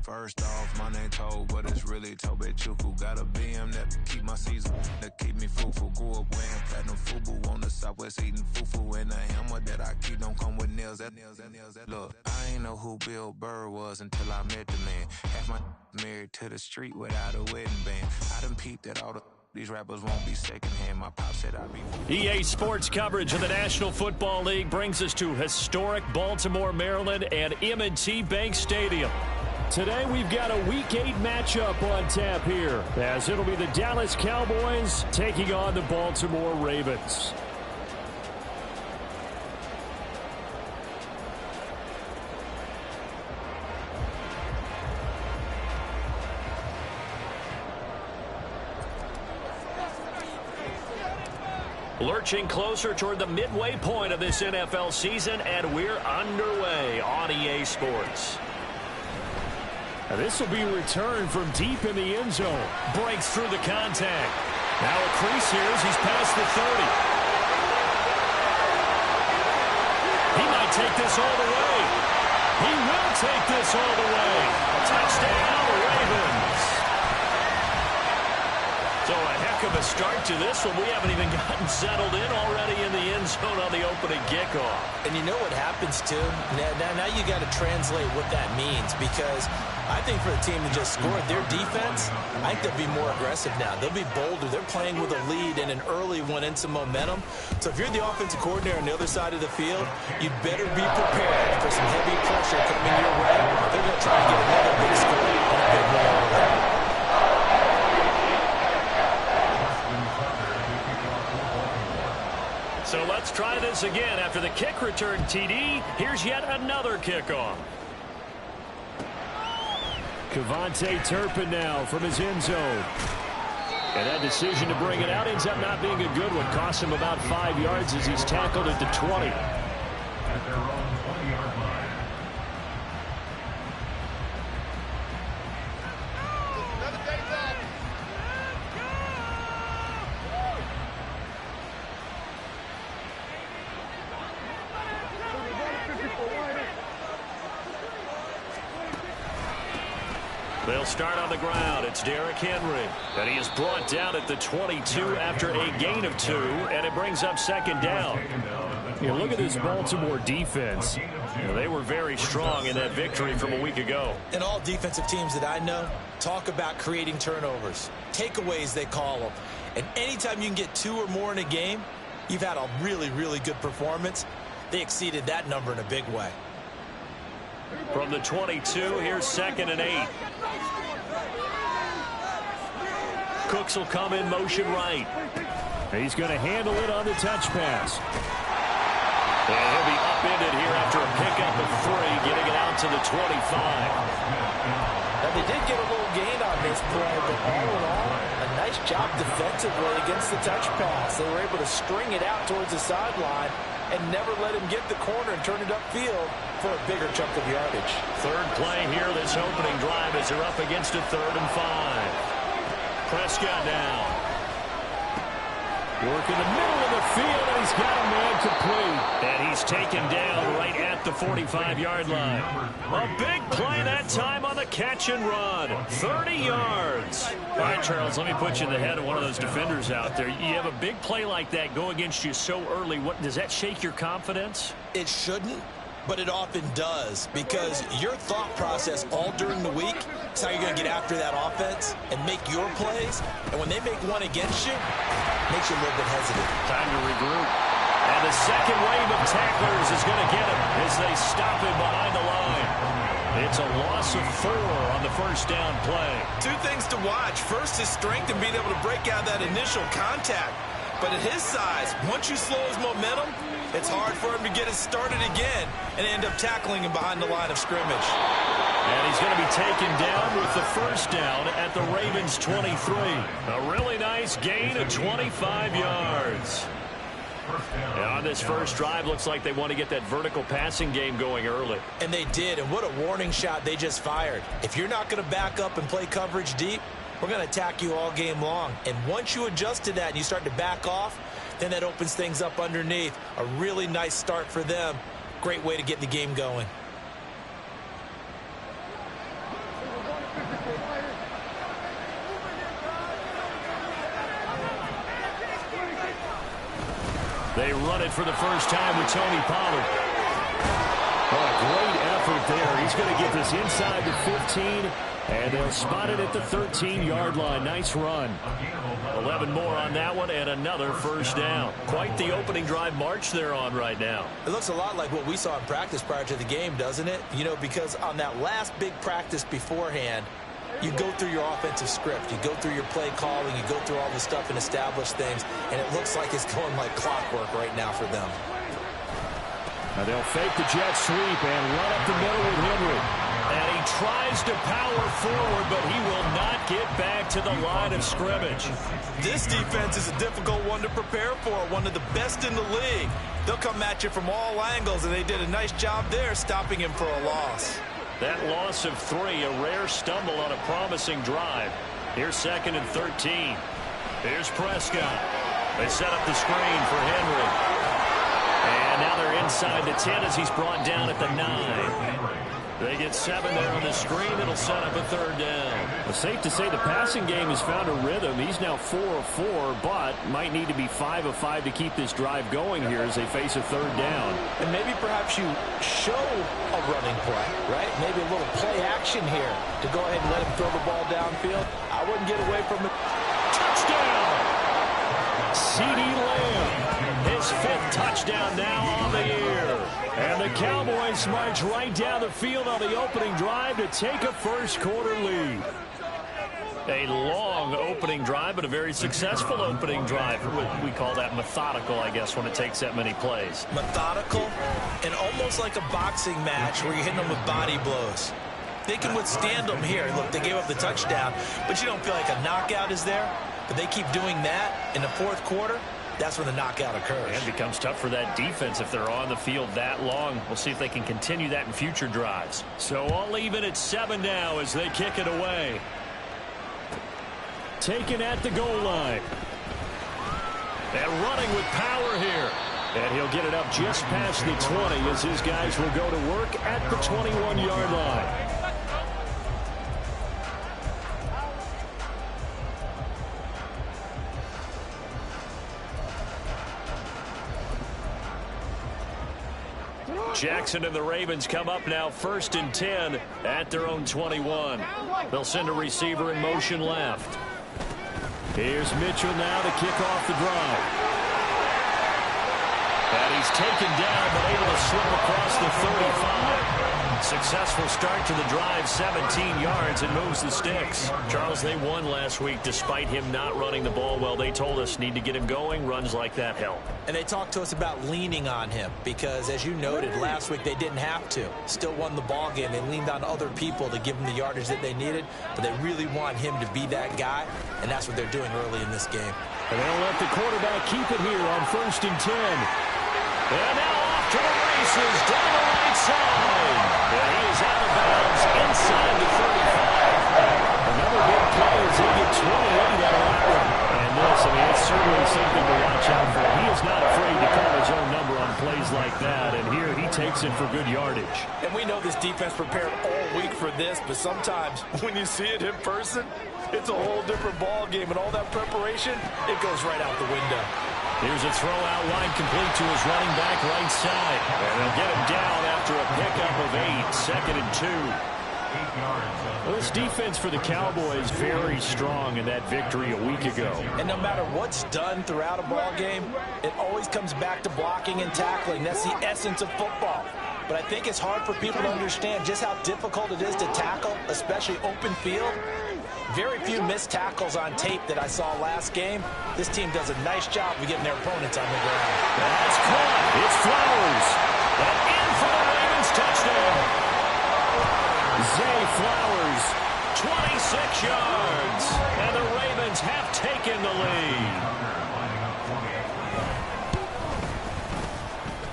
First off, my name Toad, but it's really Tobe Chuku. Got a BM that keep my season, that keep me fruitful. Grew up wearing platinum FUBU on the Southwest eating fufu. And the hammer that I keep don't come with nails. Look, I ain't know who Bill Burr was until I met the man. Half my married to the street without a wedding band. I done peeped at all these rappers won't be secondhand. My pop said I'd be... EA Sports coverage of the National Football League brings us to historic Baltimore, Maryland and M&T Bank Stadium. Today we've got a Week 8 matchup on tap here, as it'll be the Dallas Cowboys taking on the Baltimore Ravens. Lurching closer toward the midway point of this NFL season, and we're underway on EA Sports. Now this will be returned from deep in the end zone. Breaks through the contact. Now a crease here as he's past the 30. He might take this all the way. He will take this all the way. Touchdown, Ravens. So a heck of a start to this one. We haven't even gotten settled in already in the end zone on the opening kickoff. And you know what happens, too? Now you got to translate what that means, because I think for the team to just score their defense, I think they'll be more aggressive now. They'll be bolder. They're playing with a lead and an early one and some momentum. So if you're the offensive coordinator on the other side of the field, you'd better be prepared for some heavy pressure coming your way. They're going to try to get another big score and a big win over there. So let's try this again. After the kick return TD, here's yet another kickoff. Kevontae Turpin now from his end zone. And that decision to bring it out ends up not being a good one. Cost him about 5 yards as he's tackled at the 20. At their own 20-yard line. They'll start on the ground. It's Derrick Henry. And he is brought down at the 22 after a gain of 2, and it brings up second down. Look at this Baltimore defense. They were very strong in that victory from a week ago. And all defensive teams that I know talk about creating turnovers. Takeaways, they call them. And anytime you can get 2 or more in a game, you've had a really, really good performance. They exceeded that number in a big way. From the 22, here's 2nd and 8. Cooks will come in motion right. He's going to handle it on the touch pass. And he'll be upended here after a pickup of 3, getting it out to the 25. Now, they did get a little gain on this play, but all in all, a nice job defensively against the touch pass. They were able to string it out towards the sideline and never let him get the corner and turn it upfield for a bigger chunk of yardage. Third play here, this opening drive, as they're up against a 3rd and 5. Prescott now. Work in the middle of the field, and he's got a man complete. And he's taken down right at the 45-yard line. A big play that time on the catch and run. 30 yards. All right, Charles, let me put you in the head of one of those defenders out there. You have a big play like that go against you so early. What does that shake your confidence? It shouldn't, but it often does, because your thought process all during the week is how you're going to get after that offense and make your plays. And when they make one against you, it makes you a little bit hesitant. Time to regroup. And the second wave of tacklers is going to get him as they stop him behind the line. It's a loss of 4 on the first down play. 2 things to watch. First, his strength and being able to break out that initial contact. But at his size, once you slow his momentum, it's hard for him to get it started again and end up tackling him behind the line of scrimmage. And he's going to be taken down with the first down at the Ravens' 23. A really nice gain of 25 yards. And on this first drive, looks like they want to get that vertical passing game going early. And they did, and what a warning shot they just fired. If you're not going to back up and play coverage deep, we're going to attack you all game long. And once you adjust to that and you start to back off, then that opens things up underneath. A really nice start for them. Great way to get the game going. They run it for the first time with Tony Pollard. Oh, a great effort there. He's going to get this inside the 15, and they'll spot it at the 13-yard line. Nice run. 11 more on that one, and another first down. Quite the opening drive march they're on right now. It looks a lot like what we saw in practice prior to the game, doesn't it? You know, because on that last big practice beforehand, you go through your offensive script. You go through your play calling. You go through all the stuff and establish things, and it looks like it's going like clockwork right now for them. Now they'll fake the jet sweep and run up the middle with Henry. And he tries to power forward, but he will not get back to the line of scrimmage. This defense is a difficult one to prepare for, one of the best in the league. They'll come at you from all angles, and they did a nice job there stopping him for a loss. That loss of 3, a rare stumble on a promising drive. Here's 2nd and 13. Here's Prescott. They set up the screen for Henry. And now they're inside the 10 as he's brought down at the 9. They get 7 there on the screen. It'll set up a 3rd down. Well, safe to say the passing game has found a rhythm. He's now 4 of 4, but might need to be 5 of 5 to keep this drive going here as they face a 3rd down. And maybe perhaps you show a running play, right? Maybe a little play action here to go ahead and let him throw the ball downfield. I wouldn't get away from it. Touchdown! CeeDee Lamb, his 5th touchdown now on the year. And the Cowboys march right down the field on the opening drive to take a first-quarter lead. A long opening drive, but a very successful opening drive. We call that methodical, I guess, when it takes that many plays. Methodical and almost like a boxing match where you're hitting them with body blows. They can withstand them here. Look, they gave up the touchdown, but you don't feel like a knockout is there. But they keep doing that in the 4th quarter. That's when the knockout occurs. And it becomes tough for that defense if they're on the field that long. We'll see if they can continue that in future drives. So all even at 7 now as they kick it away. Taken at the goal line. And running with power here. And he'll get it up just past the 20 as his guys will go to work at the 21-yard line. Jackson and the Ravens come up now 1st and 10 at their own 21. They'll send a receiver in motion left. Here's Mitchell now to kick off the drive. And he's taken down but able to slip across the 35. Successful start to the drive, 17 yards, and moves the sticks. Charles, they won last week despite him not running the ball well. They told us need to get him going. Runs like that help. And they talked to us about leaning on him because, as you noted, last week they didn't have to. Still won the ball game. They leaned on other people to give them the yardage that they needed, but they really want him to be that guy, and that's what they're doing early in this game. And they'll let the quarterback keep it here on 1st and 10. And now off to the races down the right side. And he is out of bounds inside the 35. Another big play as they get 28 out of that one. And this, I mean, it's certainly something to watch out for. He is not afraid to call his own number on plays like that. And here he takes it for good yardage. And we know this defense prepared all week for this, but sometimes when you see it in person, it's a whole different ball game. And all that preparation, it goes right out the window. Here's a throw out wide complete to his running back right side. And they'll get him down after a pickup of 8. 2nd and 2. Well, this defense for the Cowboys very strong in that victory a week ago. And no matter what's done throughout a ball game, it always comes back to blocking and tackling. That's the essence of football. But I think it's hard for people to understand just how difficult it is to tackle, especially open field. Very few missed tackles on tape that I saw last game. This team does a nice job of getting their opponents on the ground. That's caught. It's Flowers. And in for the Ravens touchdown. Zay Flowers, 26 yards. And the Ravens have taken the lead.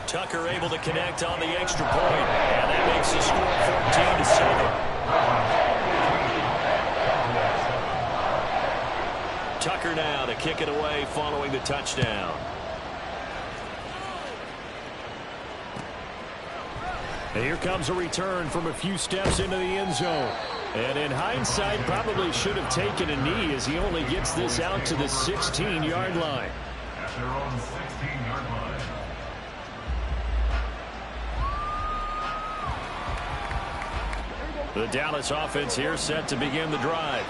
Tucker able to connect on the extra point. And that makes the score 14-7. Tucker now to kick it away following the touchdown. And here comes a return from a few steps into the end zone. And in hindsight, probably should have taken a knee as he only gets this out to the 16-yard line. their own 16-yard line. The Dallas offense here set to begin the drive.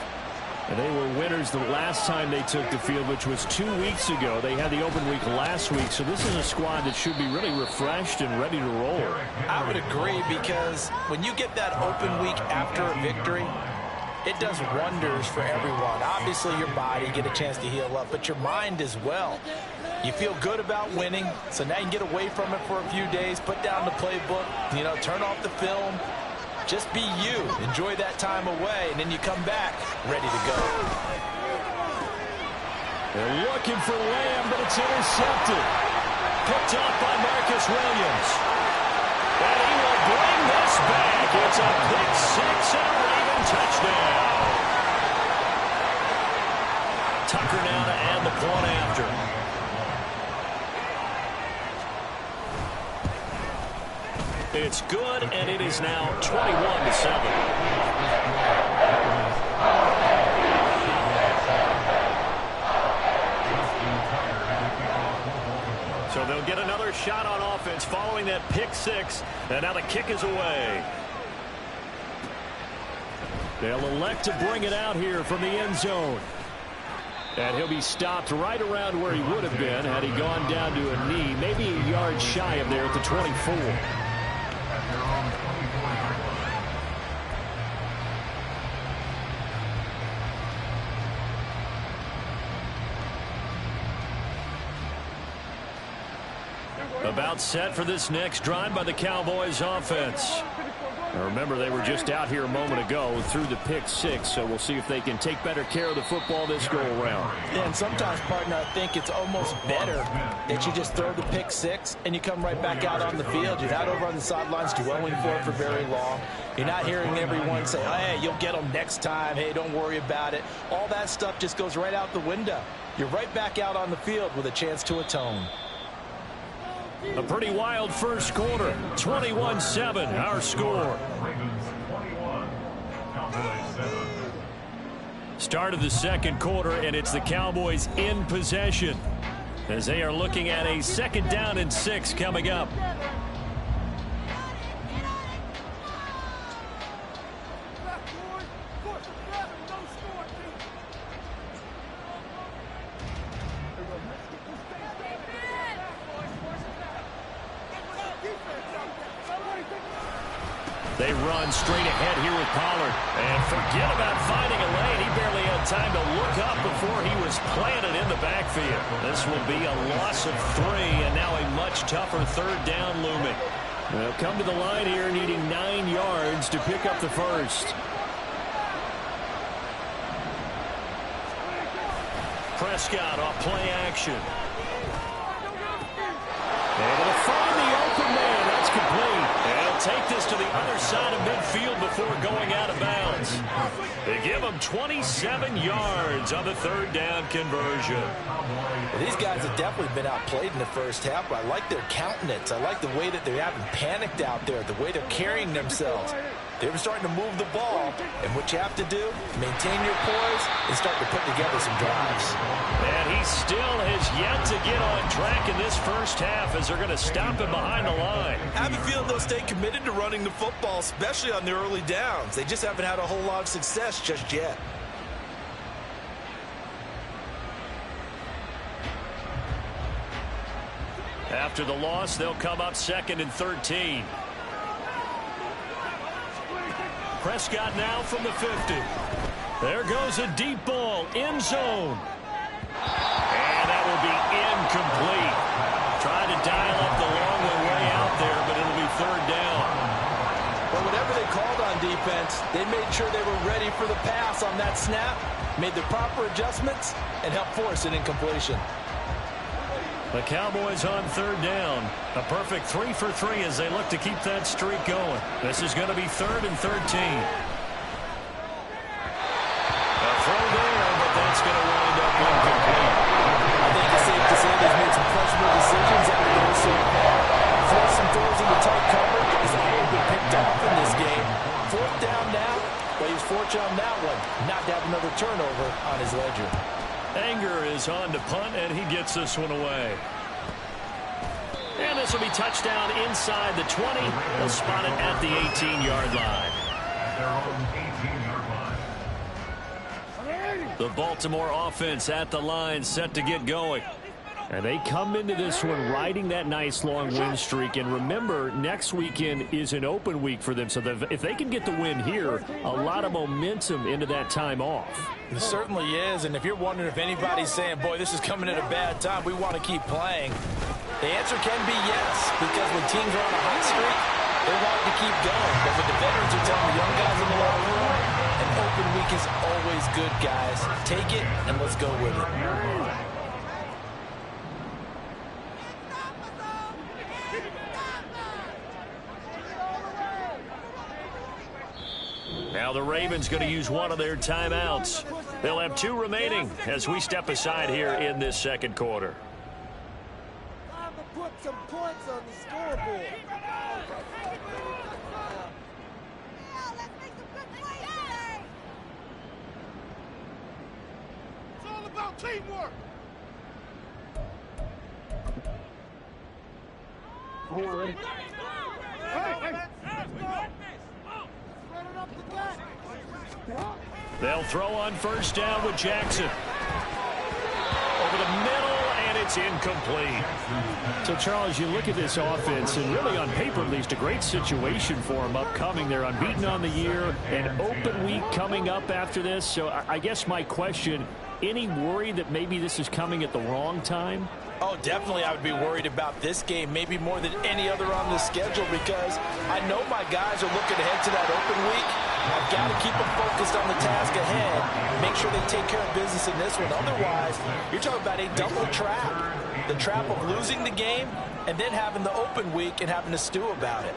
And they were winners the last time they took the field, which was 2 weeks ago. They had the open week last week, so this is a squad that should be really refreshed and ready to roll. I would agree, because when you get that open week after a victory, it does wonders for everyone. Obviously, your body, get a chance to heal up, but your mind as well. You feel good about winning, so now you can get away from it for a few days, put down the playbook, turn off the film. Just be you. Enjoy that time away, and then you come back ready to go. They're looking for Lamb, but it's intercepted. Picked off by Marcus Williams. And he will bring this back. It's a pick six and a Raven touchdown. Tucker now to add the point after. It's good, and it is now 21-7. So they'll get another shot on offense following that pick six, and now the kick is away. They'll elect to bring it out here from the end zone. And he'll be stopped right around where he would have been had he gone down to a knee, maybe a yard shy of there at the 24. About set for this next drive by the Cowboys offense. Now remember, they were just out here a moment ago through the pick six, so we'll see if they can take better care of the football this go around. Yeah, and sometimes, partner, I think it's almost better that you just throw the pick six and you come right back out on the field. You're not over on the sidelines dwelling for it for very long. You're not hearing everyone say, oh, hey, you'll get them next time. Hey, don't worry about it. All that stuff just goes right out the window. You're right back out on the field with a chance to atone. A pretty wild first quarter. 21-7, our score. Ravens 21, Cowboys 7. Start of the second quarter, and it's the Cowboys in possession as they are looking at a 2nd down and 6 coming up. They run straight ahead here with Pollard. And forget about finding a lane. He barely had time to look up before he was planted in the backfield. This will be a loss of 3, and now a much tougher 3rd down looming. They'll come to the line here needing 9 yards to pick up the first. Prescott off play action. Able to find the open man. That's complete. And he'll take this to the other side of midfield before going out of bounds. They give him 27 yards on the 3rd down conversion. Well, these guys have definitely been outplayed in the first half, but I like their countenance. I like the way that they haven't panicked out there, the way they're carrying themselves. They're starting to move the ball, and what you have to do, maintain your poise and start to put together some drives. And he still has yet to get on track in this first half as they're going to stop him behind the line. I have a feeling they'll stay committed to running the football, especially on the early downs. They just haven't had a whole lot of success just yet. After the loss, they'll come up 2nd and 13. Prescott now from the 50. There goes a deep ball, end zone. And that will be incomplete. Trying to dial up the long way out there, but it'll be 3rd down. Well, whatever they called on defense, they made sure they were ready for the pass on that snap, made the proper adjustments, and helped force an incompletion. The Cowboys on 3rd down. A perfect 3 for 3 as they look to keep that streak going. This is going to be 3rd and 13. A throw there, but that's going to wind up incomplete. I think it's safe to say they've made some questionable decisions out of those so far. Forcing throws into tight coverage has all been picked off in this game. 4th down now, but he's fortunate on that one not to have another turnover on his ledger. Anger is on to punt, and he gets this one away. And this will be touchdown inside the 20. They'll spot it at the 18-yard line. At their own 18-yard line. The Baltimore offense at the line, set to get going. And they come into this one riding that nice long win streak. And remember, next weekend is an open week for them. So if they can get the win here, a lot of momentum into that time off. It certainly is. And if you're wondering if anybody's saying, boy, this is coming at a bad time, we want to keep playing, the answer can be yes. Because when teams are on a hot streak, they want to keep going. But what the veterans are telling the young guys in the locker room, an open week is always good, guys. Take it and let's go with it. Now the Ravens going to use one of their timeouts. They'll have 2 remaining as we step aside here in this second quarter. Time to put some points on the scoreboard. It's all about teamwork. They'll throw on first down with Jackson. Over the middle, and it's incomplete. So, Charles, you look at this offense, and really on paper, at least, a great situation for them upcoming. They're unbeaten on the year, an open week coming up after this. So I guess my question, any worry that maybe this is coming at the wrong time? Oh, definitely I would be worried about this game, maybe more than any other on the schedule, because I know my guys are looking ahead to that open week. I've got to keep them focused on the task ahead, make sure they take care of business in this one. Otherwise, you're talking about a double trap. The trap of losing the game and then having the open week and having to stew about it.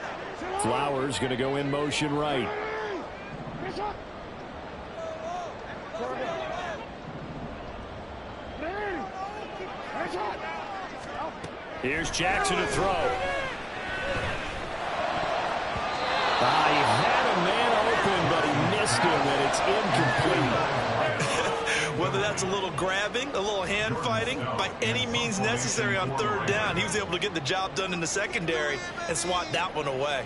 Flowers going to go in motion right. Here's Jackson to throw. He had a man open, but he missed him, and it's incomplete. Whether that's a little grabbing, a little hand fighting, by any means necessary on third down, he was able to get the job done in the secondary and swat that one away.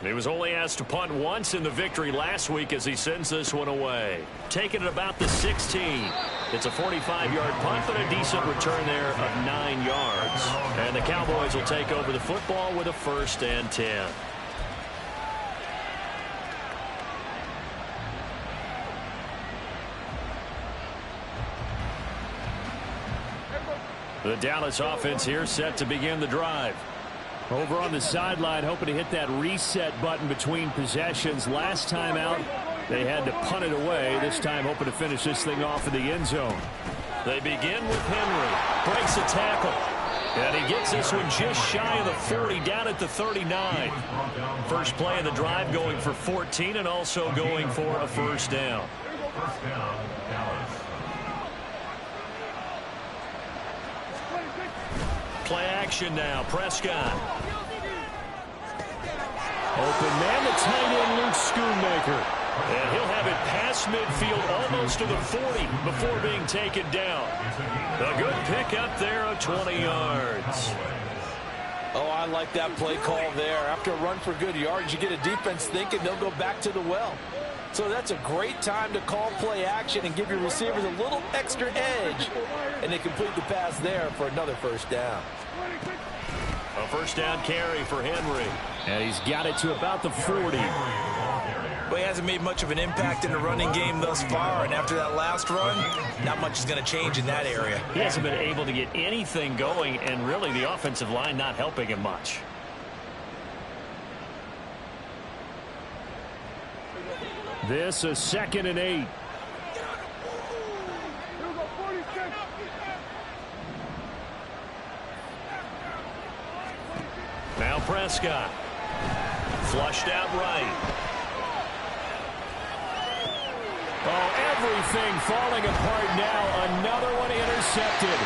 He was only asked to punt once in the victory last week as he sends this one away. Taking it about the 16. It's a 45-yard punt, but a decent return there of 9 yards. And the Cowboys will take over the football with a 1st and 10. The Dallas offense here set to begin the drive. Over on the sideline, hoping to hit that reset button between possessions. Last time out, they had to punt it away. This time, hoping to finish this thing off in the end zone. They begin with Henry. Breaks a tackle. And he gets this one just shy of the 40, down at the 39. First play of the drive going for 14 and also going for a 1st down. First down, Dallas. Play action now. Prescott. Open man, the tight end, Luke Schoonmaker. And he'll have it past midfield, almost to the 40 before being taken down. A good pick up there of 20 yards. Oh, I like that play call there. After a run for good yards, you get a defense thinking they'll go back to the well. So that's a great time to call play action and give your receivers a little extra edge. And they complete the pass there for another 1st down. A 1st down carry for Henry. And he's got it to about the 40. Well, he hasn't made much of an impact in the running game thus far, and after that last run, not much is going to change in that area. He hasn't been able to get anything going, and really the offensive line not helping him much. This is 2nd and 8. Now Prescott. Flushed out right. Oh, everything falling apart now. Another one intercepted.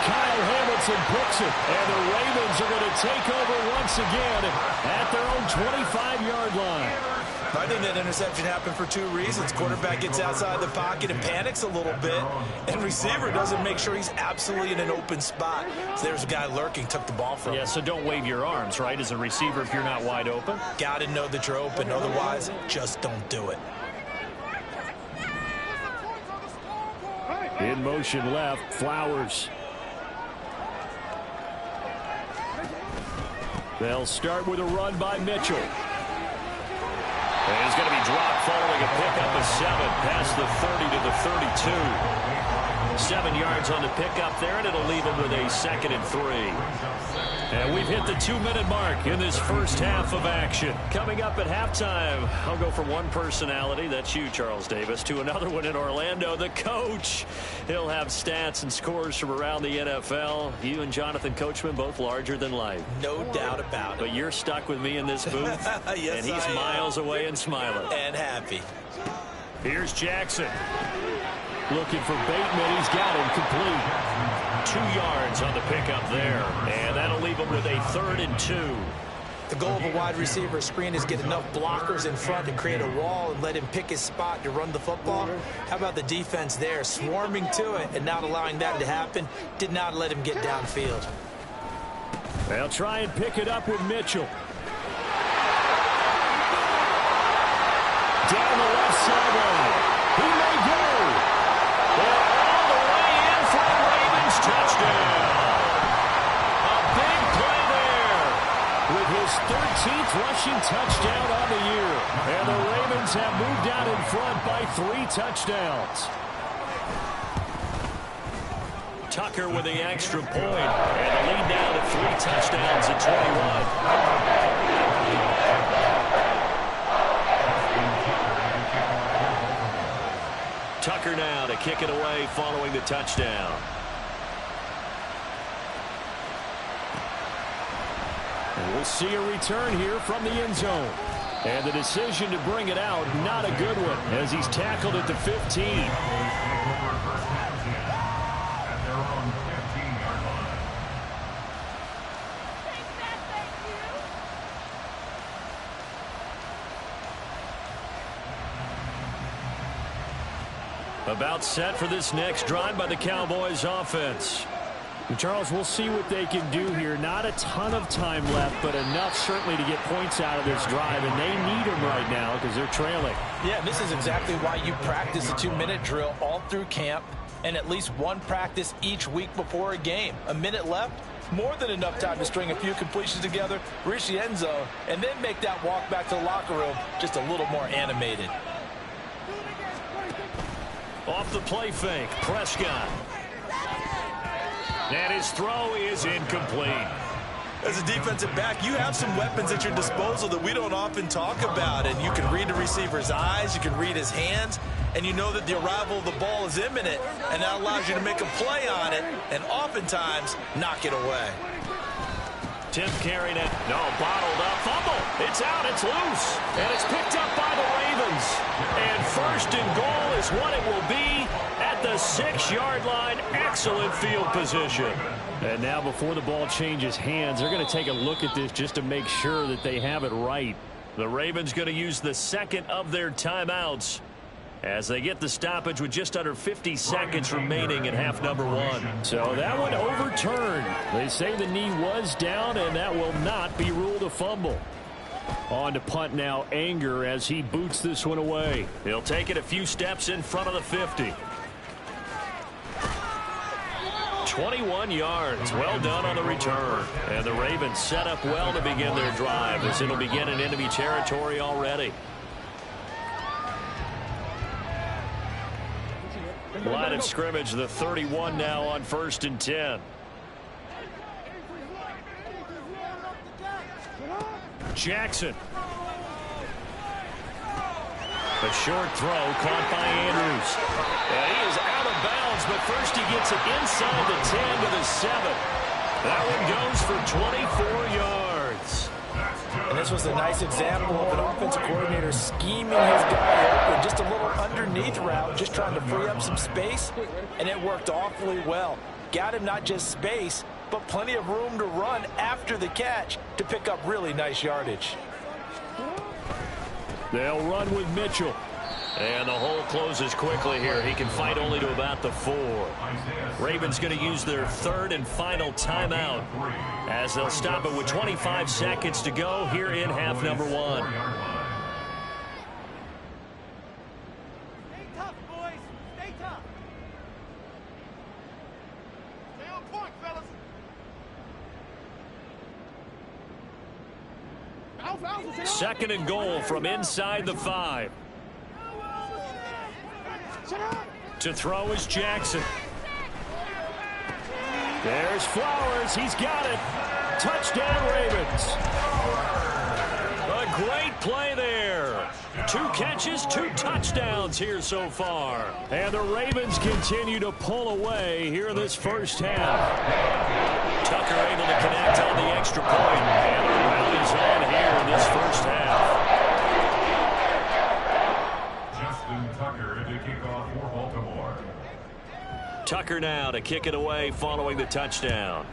Kyle Hamilton picks it, and the Ravens are going to take over once again at their own 25-yard line. I think that interception happened for two reasons. Quarterback gets outside the pocket and panics a little bit, and receiver doesn't make sure he's absolutely in an open spot. So there's a guy lurking, took the ball from him. Yeah, so don't wave your arms, right, as a receiver if you're not wide open. Got to know that you're open. Otherwise, just don't do it. In motion left, Flowers. They'll start with a run by Mitchell. And he's going to be dropped following a pickup of 7 past the 30 to the 32. 7 yards on the pickup there, and it'll leave him with a 2nd and 3. And we've hit the 2-minute mark in this first half of action. Coming up at halftime, I'll go from one personality, that's you, Charles Davis, to another one in Orlando, the coach. He'll have stats and scores from around the NFL. You and Jonathan Coachman, both larger than life. No doubt about it. But you're stuck with me in this booth, yes, and he's miles away and smiling. And happy. Here's Jackson. Looking for Bateman. He's got him complete. 2 yards on the pickup there. And that'll leave him with a 3rd and 2. The goal of a wide receiver screen is get enough blockers in front to create a wall and let him pick his spot to run the football. How about the defense there, swarming to it and not allowing that to happen? Did not let him get downfield. They'll try and pick it up with Mitchell. Down the left sideline. He may go. They're all the way in for a Ravens touchdown. A big play there with his 13th rushing touchdown on the year. And the Ravens have moved out in front by 3 touchdowns. Tucker with the extra point. And the lead now to 3 touchdowns at 21. Tucker now to kick it away following the touchdown. And we'll see a return here from the end zone. And the decision to bring it out, not a good one, as he's tackled at the 15. About set for this next drive by the Cowboys offense. And Charles, we'll see what they can do here. Not a ton of time left, but enough certainly to get points out of this drive, and they need them right now because they're trailing. Yeah, this is exactly why you practice a 2-minute drill all through camp and at least one practice each week before a game. A minute left, more than enough time to string a few completions together, reach the end zone, and then make that walk back to the locker room just a little more animated. Off the play fake, Prescott. And his throw is incomplete. As a defensive back, you have some weapons at your disposal that we don't often talk about. And you can read the receiver's eyes, you can read his hands, and you know that the arrival of the ball is imminent. And that allows you to make a play on it and oftentimes knock it away. Tim carrying it. No, bottled up. Fumble. It's out. It's loose. And it's picked up by the Ravens. And 1st and goal is what it will be at the 6-yard line. Excellent field position. And now before the ball changes hands, they're going to take a look at this just to make sure that they have it right. The Ravens going to use the 2nd of their timeouts as they get the stoppage with just under 50 seconds remaining in half number 1. So that one overturned. They say the knee was down, and that will not be ruled a fumble. On to punt now, Anger, as he boots this one away. He'll take it a few steps in front of the 50. 21 yards. Well done on the return. And the Ravens set up well to begin their drive, as it'll begin in enemy territory already. Line of scrimmage, the 31 now on 1st and 10. Jackson. A short throw caught by Andrews. And he is out of bounds, but first he gets it inside the 10 to the 7. That one goes for 24 yards. And this was a nice example of an offensive coordinator scheming his guy open, just a little underneath route, just trying to free up some space, and it worked awfully well. Got him not just space, but plenty of room to run after the catch to pick up really nice yardage. They'll run with Mitchell. And the hole closes quickly here. He can fight only to about the 4. Ravens going to use their third and final timeout as they'll stop it with 25 seconds to go here in half number 1. Stay tough, boys. Stay tough. Stay on point, fellas. Second and goal from inside the 5. To throw is Jackson. There's Flowers. He's got it. Touchdown, Ravens. A great play there. 2 catches, 2 touchdowns here so far. And the Ravens continue to pull away here in this first half. Tucker able to connect on the extra point. And the rally's on here in this first half. Tucker to kick off for Baltimore. Tucker now to kick it away following the touchdown.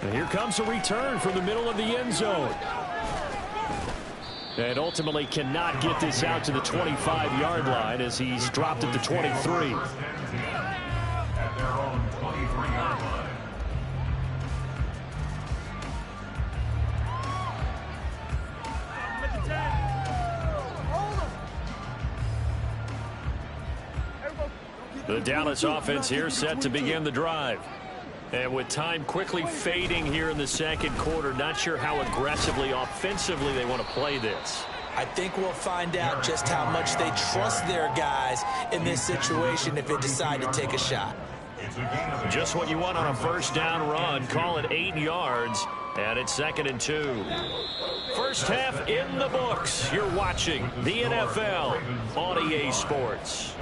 And here comes a return from the middle of the end zone. And ultimately cannot get this out to the 25-yard line as he's dropped at the 23. At their own 23-yard line. The Dallas offense here set to begin the drive. And with time quickly fading here in the second quarter, not sure how aggressively, offensively they want to play this. I think we'll find out just how much they trust their guys in this situation if they decide to take a shot. Just what you want on a first down run. Call it 8 yards, and it's 2nd and 2. First half in the books. You're watching the NFL on EA Sports.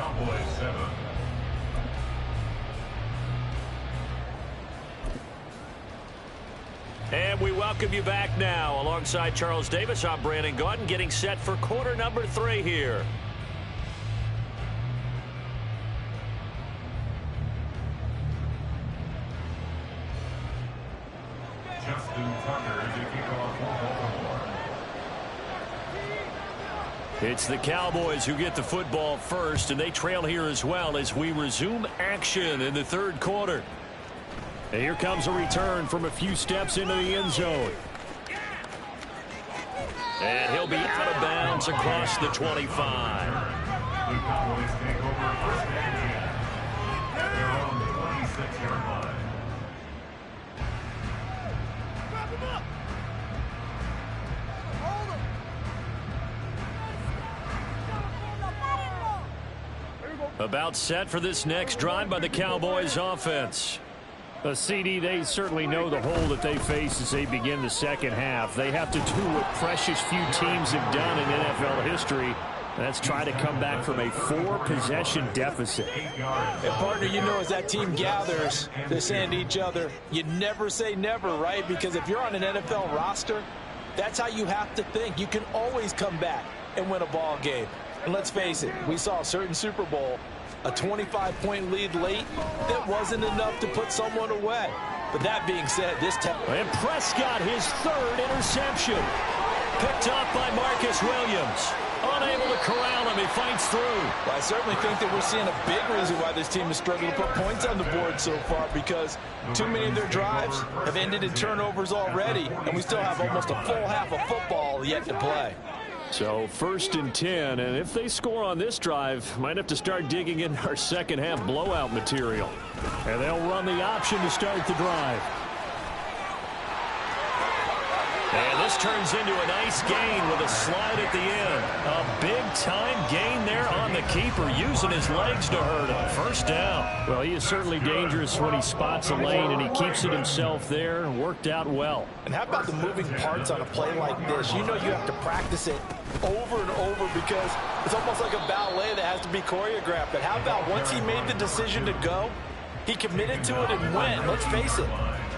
And we welcome you back now. Alongside Charles Davis, I'm Brandon Gaudin, getting set for quarter number 3 here. It's the Cowboys who get the football first, and they trail here as well as we resume action in the third quarter. And here comes a return from a few steps into the end zone. And he'll be out of bounds across the 25. The Cowboys take over first and 10 at their own 26-yard line. Grab him up. Hold him. About set for this next drive by the Cowboys offense. CD, they certainly know the hole that they face as they begin the second half. They have to do what precious few teams have done in NFL history. That's try to come back from a 4-possession deficit. And partner, you know, as that team gathers, they're saying to each other, you never say never, right? Because if you're on an NFL roster, that's how you have to think. You can always come back and win a ball game. And let's face it, we saw a certain Super Bowl, a 25-point lead late that wasn't enough to put someone away. But that being said, this time... And Prescott, his 3rd interception. Picked up by Marcus Williams. Unable to corral him. He fights through. Well, I certainly think that we're seeing a big reason why this team is struggling to put points on the board so far, because too many of their drives have ended in turnovers already, and we still have almost a full half of football yet to play. So 1st and 10, and if they score on this drive, might have to start digging in our second half blowout material. And they'll run the option to start the drive. And this turns into a nice gain with a slide at the end. A big-time gain there on the keeper, using his legs to hurt him. First down. Well, he is certainly dangerous when he spots a lane, and he keeps it himself there. Worked out well. And how about the moving parts on a play like this? You know you have to practice it over and over because it's almost like a ballet that has to be choreographed. But how about once he made the decision to go, he committed to it and went. Let's face it,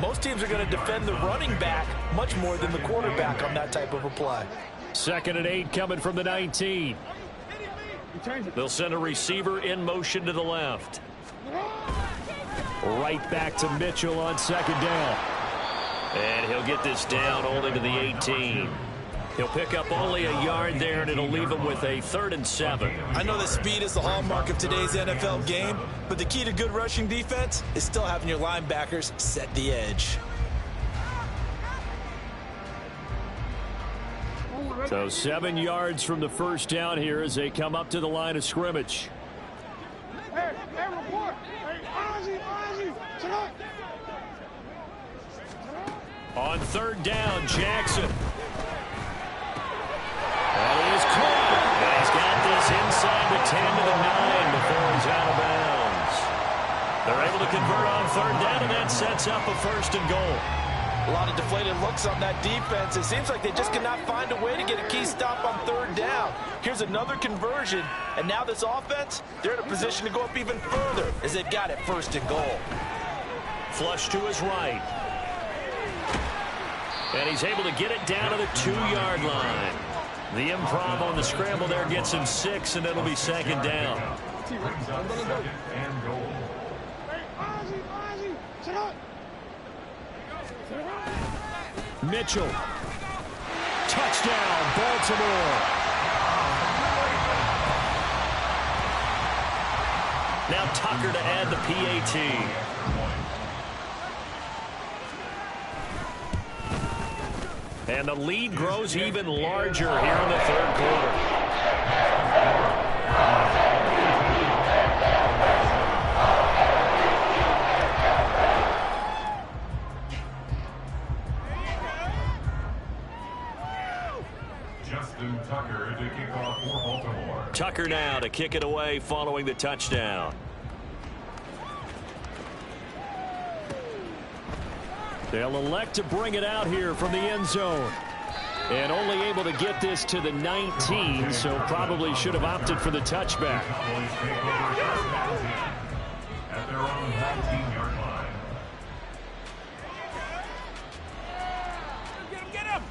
most teams are going to defend the running back much more than the quarterback on that type of a play. 2nd and 8 coming from the 19. They'll send a receiver in motion to the left. Right back to Mitchell on 2nd down. And he'll get this down only to the 18. He'll pick up only a yard there, and it'll leave him with a 3rd and 7. I know that speed is the hallmark of today's NFL game, but the key to good rushing defense is still having your linebackers set the edge. So 7 yards from the first down here as they come up to the line of scrimmage. Hey, report. Hey, Ozzy, On 3rd down, Jackson. That is caught. And he's got this inside the 10 to the 9 before he's out of bounds. They're able to convert on 3rd down, and that sets up a 1st and goal. A lot of deflated looks on that defense. It seems like they just cannot find a way to get a key stop on 3rd down. Here's another conversion, and now this offense, they're in a position to go up even further as they've got it 1st and goal. Flush to his right. And he's able to get it down to the 2-yard line. The improv on the scramble there gets him 6, and it'll be 2nd down. Mitchell. Touchdown, Baltimore. Now Tucker to add the PAT. And the lead grows even larger here in the 3rd quarter. Tucker to kick off for Baltimore. Tucker now to kick it away following the touchdown. They'll elect to bring it out here from the end zone. And only able to get this to the 19, so probably should have opted for the touchback. At their own 19-yard line. Get him!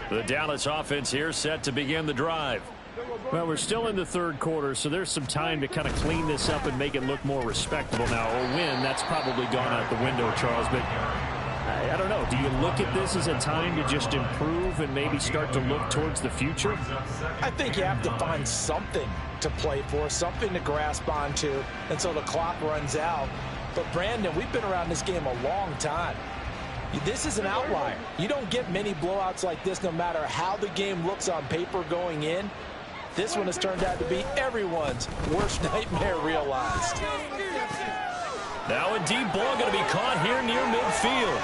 The Dallas offense here set to begin the drive. Well, we're still in the 3rd quarter, so there's some time to kind of clean this up and make it look more respectable now. A win, that's probably gone out the window, Charles, but I don't know. Do you look at this as a time to just improve and maybe start to look towards the future? I think you have to find something to play for, something to grasp onto until the clock runs out. But, Brandon, we've been around this game a long time. This is an outlier. You don't get many blowouts like this no matter how the game looks on paper going in. This one has turned out to be everyone's worst nightmare realized. Now a deep ball going to be caught here near midfield.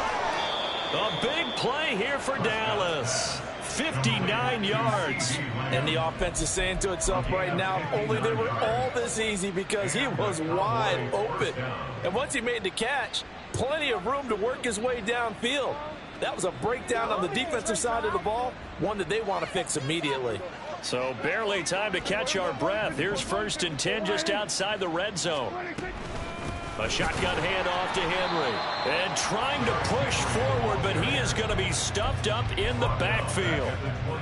A big play here for Dallas. 59 yards. And the offense is saying to itself right now, only they were all this easy because he was wide open. And once he made the catch, plenty of room to work his way downfield. That was a breakdown on the defensive side of the ball, one that they want to fix immediately. So barely time to catch our breath. Here's 1st and 10 just outside the red zone. A shotgun handoff to Henry. And trying to push forward, but he is going to be stuffed up in the backfield.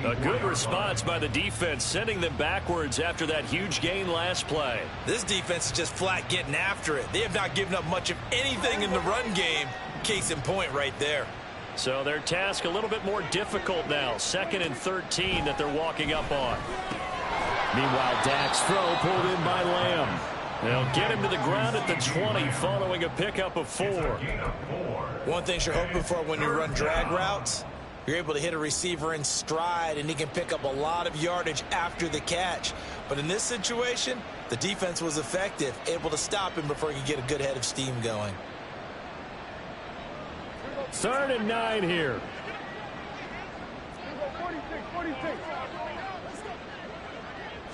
A good response by the defense, sending them backwards after that huge gain last play. This defense is just flat getting after it. They have not given up much of anything in the run game. Case in point right there. So their task a little bit more difficult now. 2nd and 13 that they're walking up on. Meanwhile, Dak's throw pulled in by Lamb. They'll get him to the ground at the 20 following a pickup of 4. One thing you're hoping for when you run drag routes, you're able to hit a receiver in stride and he can pick up a lot of yardage after the catch. But in this situation, the defense was effective, able to stop him before he could get a good head of steam going. 3rd and 9 here.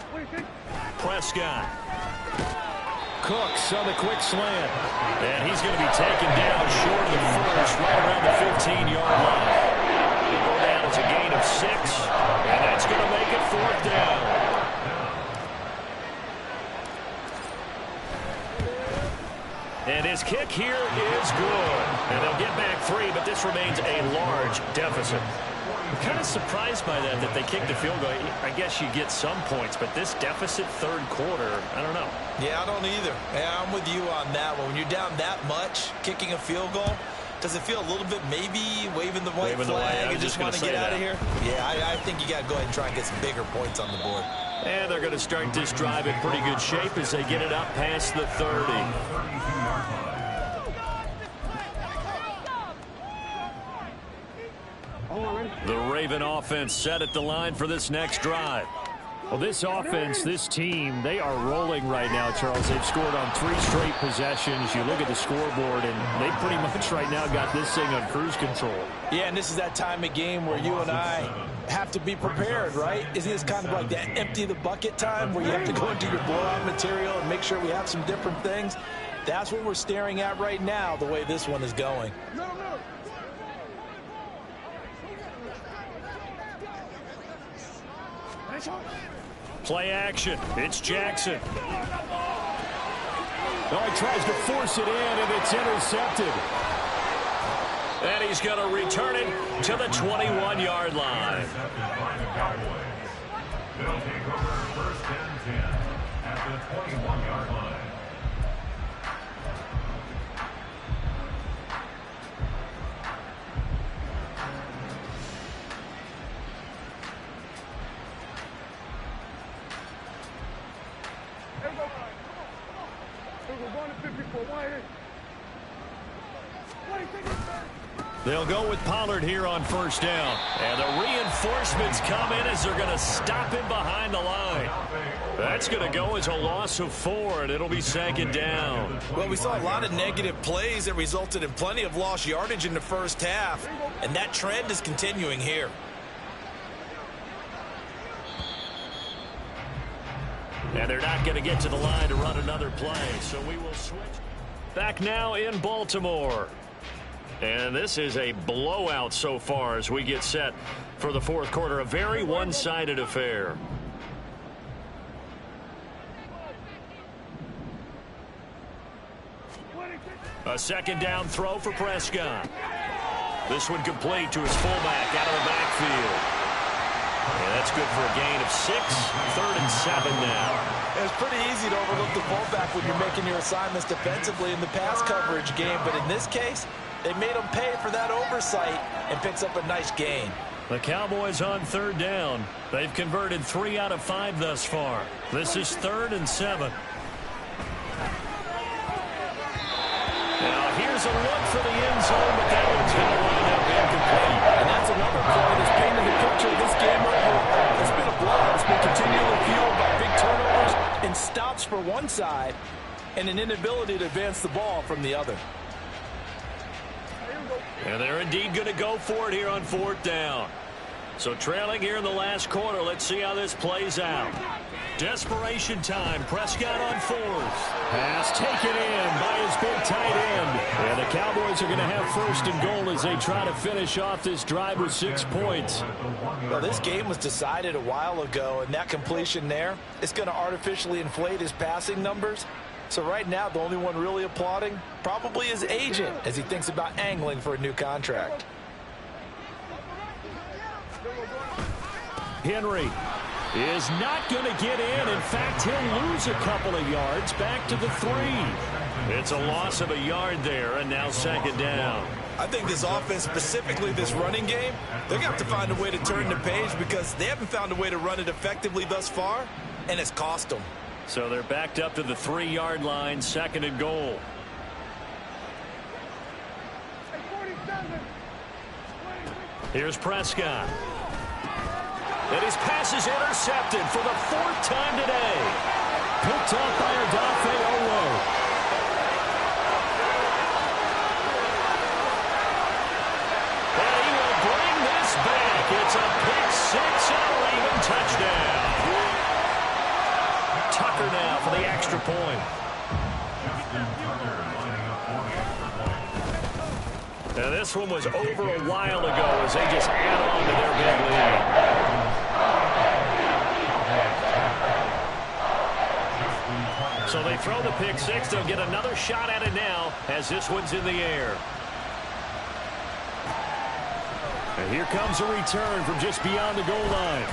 46. Prescott. Cooks on the quick slant. And he's going to be taken down short of the first, right around the 15-yard line. They go down, it's a gain of 6, and that's going to make it 4th down. And his kick here is good. And they'll get back 3, but this remains a large deficit. I'm kind of surprised by that they kicked the field goal. I guess you get some points, but this deficit third quarter, I don't know. Yeah, I don't either. Yeah, I'm with you on that one. When you're down that much, kicking a field goal, does it feel a little bit maybe waving the white flag and just want to get out of here? Yeah, I think you got to go ahead and try and get some bigger points on the board. And they're going to start this drive in pretty good shape as they get it up past the 30. The Raven offense set at the line for this next drive. Well, this offense, this team, they are rolling right now, Charles. They've scored on 3 straight possessions. You look at the scoreboard, and they pretty much right now got this thing on cruise control. Yeah, and this is that time of game where you and I have to be prepared, right? Isn't this kind of like that empty the bucket time where you have to go into your blowout material and make sure we have some different things? That's what we're staring at right now, the way this one is going. Play action. It's Jackson. Oh, he tries to force it in, and it's intercepted. And he's going to return it to the 21-yard line. They'll take over first and 10 at the 21-yard line. They'll go with Pollard here on first down. And the reinforcements come in as they're going to stop him behind the line. That's going to go as a loss of 4, and it'll be second down. Well, we saw a lot of negative plays that resulted in plenty of lost yardage in the first half, and that trend is continuing here. And they're not going to get to the line to run another play, so we will switch. Back now in Baltimore. And this is a blowout so far as we get set for the fourth quarter. A very one-sided affair. A second down throw for Prescott. This one complete to his fullback out of the backfield. And that's good for a gain of 6. 3rd and 7 now. It's pretty easy to overlook the fullback when you're making your assignments defensively in the pass coverage game. But in this case, they made him pay for that oversight and picks up a nice gain. The Cowboys on 3rd down. They've converted 3 out of 5 thus far. This is 3rd and 7. Now here's a look for the end zone, but that one's going to wind up incomplete. And that's another play that's painting the picture of this game overall. It's been a blowout. It's been continually fueled by big turnovers and stops for one side and an inability to advance the ball from the other. And they're indeed going to go for it here on 4th down. So trailing here in the last quarter. Let's see how this plays out. Desperation time. Prescott on 4th. Pass taken in by his big tight end. And the Cowboys are going to have 1st and goal as they try to finish off this drive with 6 points. Well, this game was decided a while ago, and that completion there is going to artificially inflate his passing numbers. So right now, the only one really applauding probably his agent as he thinks about angling for a new contract. Henry is not going to get in. In fact, he'll lose a couple of yards back to the 3. It's a loss of a yard there, and now 2nd down. I think this offense, specifically this running game, they're going to have to find a way to turn the page because they haven't found a way to run it effectively thus far, and it's cost them. So they're backed up to the 3-yard line, 2nd and goal. Here's Prescott. And his pass is intercepted for the 4th time today. Picked up by Odafe Oweh. And he will bring this back. It's a pick 6 and a Raven touchdown. Tucker now for the extra point. Now this one was over a while ago as they just add on to their big lead. So they throw the pick 6. They'll get another shot at it now as this one's in the air. And Here comes a return from just beyond the goal line.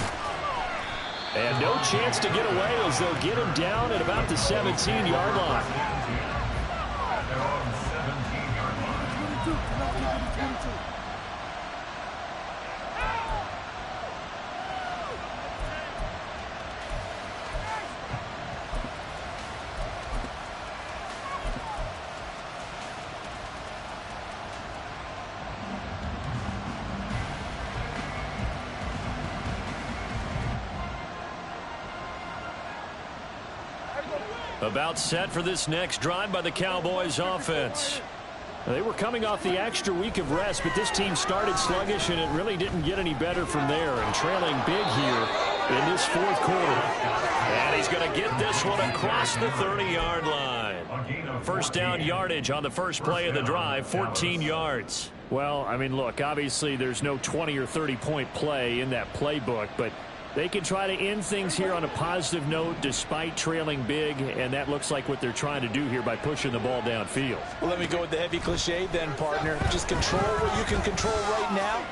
And no chance to get away as they'll get him down at about the 17-yard line. About set for this next drive by the Cowboys offense. They were coming off the extra week of rest, but this team started sluggish, and it really didn't get any better from there, and trailing big here in this fourth quarter. And he's going to get this one across the 30-yard line. First down yardage on the first play of the drive, 14 yards. Well, I mean, look, obviously there's no 20 or 30-point play in that playbook, but they can try to end things here on a positive note despite trailing big, and that looks like what they're trying to do here by pushing the ball downfield. Well, let me go with the heavy cliche then, partner. Just control what you can control right now,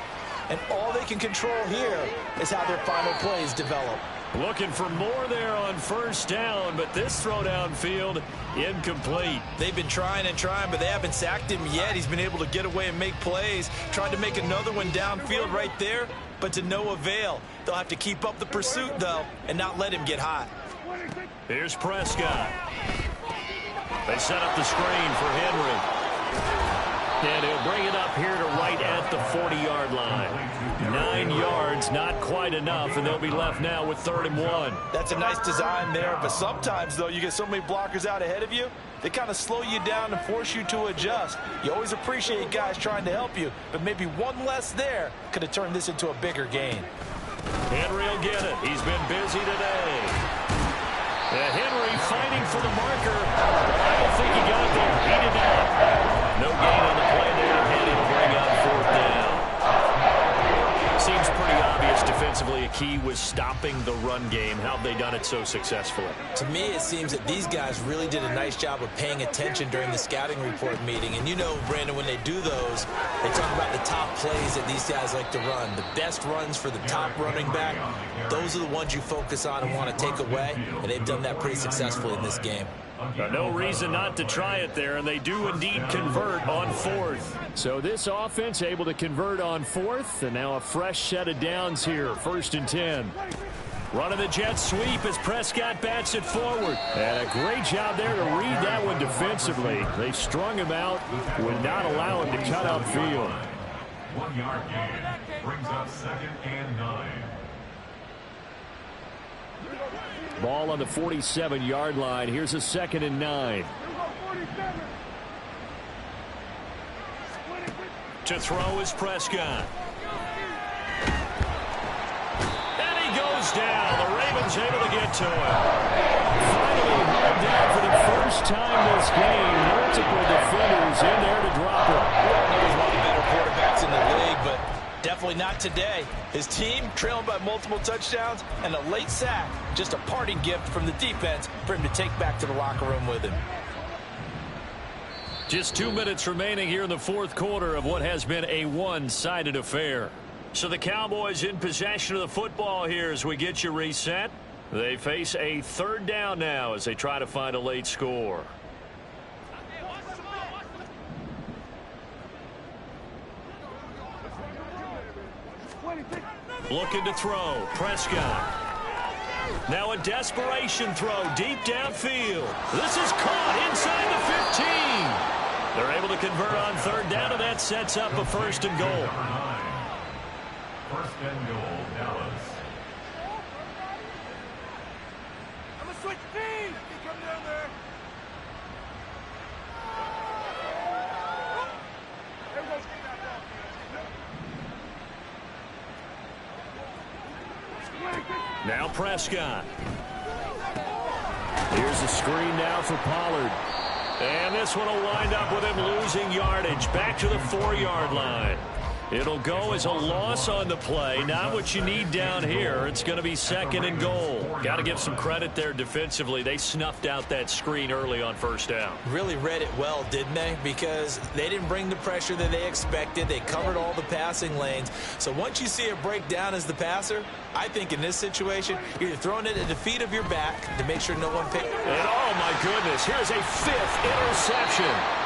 and all they can control here is how their final plays develop. Looking for more there on first down, but this throw downfield incomplete. They've been trying and trying, but they haven't sacked him yet. He's been able to get away and make plays. Tried to make another one downfield right there, but to no avail. They'll have to keep up the pursuit, though, and not let him get hot. Here's Prescott. They set up the screen for Henry. And he'll bring it up here to right at the 40-yard line. 9 yards, not quite enough, and they'll be left now with 3rd and 1. That's a nice design there, but sometimes, though, you get so many blockers out ahead of you, they kind of slow you down and force you to adjust. You always appreciate guys trying to help you, but maybe one less there could have turned this into a bigger gain. Henry will get it. He's been busy today. Henry fighting for the marker. I don't think he got there. He did not. No gain on the play there, and he'll bring out 4th down. Seems pretty obvious defensively a key was stopping the run game. How have they done it so successfully? To me, it seems that these guys really did a nice job of paying attention during the scouting report meeting. And you know, Brandon, when they do those, they talk about the top plays that these guys like to run. The best runs for the top running back, those are the ones you focus on and want to take away. And they've done that pretty successfully in this game. No reason not to try it there, and they do indeed convert on 4th. So this offense able to convert on 4th, and now a fresh set of downs here, 1st and 10. Running the jet sweep as Prescott bats it forward. And a great job there to read that one defensively. They strung him out, would not allow him to cut upfield. 1-yard gain brings up 2nd and 9. Ball on the 47-yard line. Here's a 2nd and 9. To throw is Prescott. And he goes down. The Ravens able to get to him. Finally hauled down for the first time this game. Multiple defenders in there to drop him. He's one of the better quarterbacks in the league, but definitely not today. His team trailing by multiple touchdowns and a late sack. Just a parting gift from the defense for him to take back to the locker room with him. Just 2 minutes remaining here in the fourth quarter of what has been a one-sided affair. So the Cowboys in possession of the football here as we get you reset. They face a 3rd down now as they try to find a late score. Looking to throw. Prescott. Now a desperation throw deep downfield. This is caught inside the 15. They're able to convert on 3rd down, and that sets up a 1st and goal. 1st and goal, Dallas. I'm going to switch teams. Come down there. Now Prescott. Here's a screen now for Pollard. And this one will wind up with him losing yardage back to the 4-yard line. It'll go as a loss on the play. Not what you need down here. It's going to be 2nd and goal. Got to give some credit there defensively. They snuffed out that screen early on 1st down. Really read it well, didn't they? Because they didn't bring the pressure that they expected. They covered all the passing lanes. So once you see it break down as the passer, I think in this situation, you're throwing it at the feet of your back to make sure no one picks. And oh my goodness, here's a 5th interception.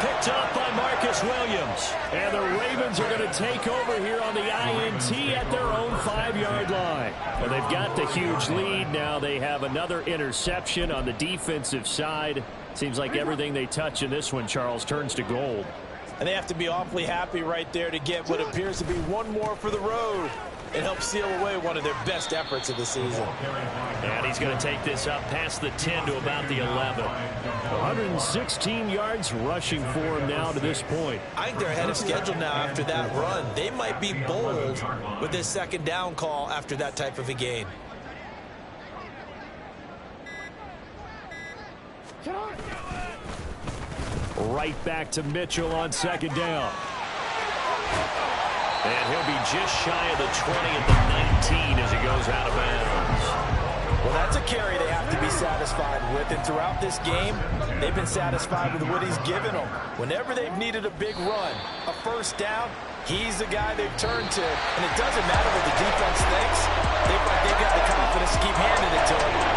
Picked up by Marcus Williams. And the Ravens are going to take over here on the INT at their own 5-yard line. Well, they've got the huge lead. Now they have another interception on the defensive side. Seems like everything they touch in this one, Charles, turns to gold. And they have to be awfully happy right there to get what appears to be one more for the road. It helps seal away one of their best efforts of the season. And he's going to take this up past the 10 to about the 11. 116 yards rushing for him now to this point. I think they're ahead of schedule now after that run. They might be bold with this 2nd down call after that type of a gain. Right back to Mitchell on 2nd down. And he'll be just shy of the 20 at the 19 as he goes out of bounds. Well, that's a carry they have to be satisfied with. And throughout this game, they've been satisfied with what he's given them. Whenever they've needed a big run, a 1st down, he's the guy they've turned to. And it doesn't matter what the defense thinks. They've got the confidence to keep handing it to him.